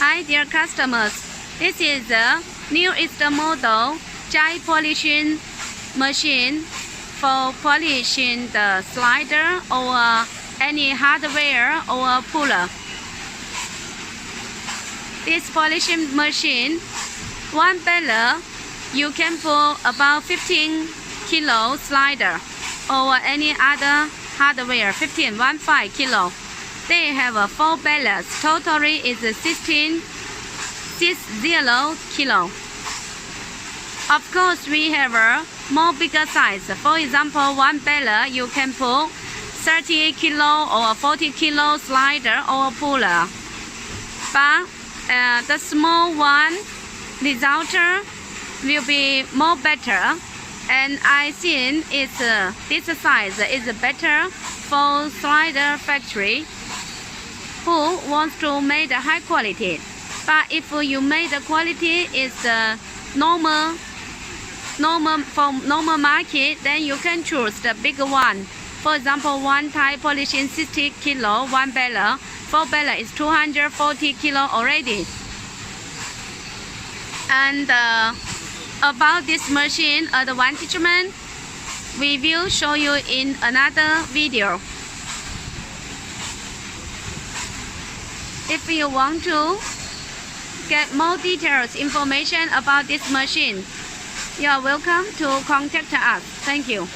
Hi dear customers, this is the newest model dry polishing machine for polishing the slider or any hardware or puller. This polishing machine, one baler, you can pull about 15 kilo slider or any other hardware, 15 kilo. They have 4 balers. Totally is 60 kilo. Of course, we have a more bigger size. For example, one baler you can pull 30 kilo or 40 kilo slider or puller. But the small one result will be more better, and I think it's this size is better for slider factory who wants to make a high quality. But if you make the quality is normal from normal market, then you can choose the bigger one. For example, one type polishing 60 kilo, one baler. 4 baler is 240 kilo already. And about this machine advertisement, we will show you in another video. If you want to get more details information about this machine, you are welcome to contact us. Thank you.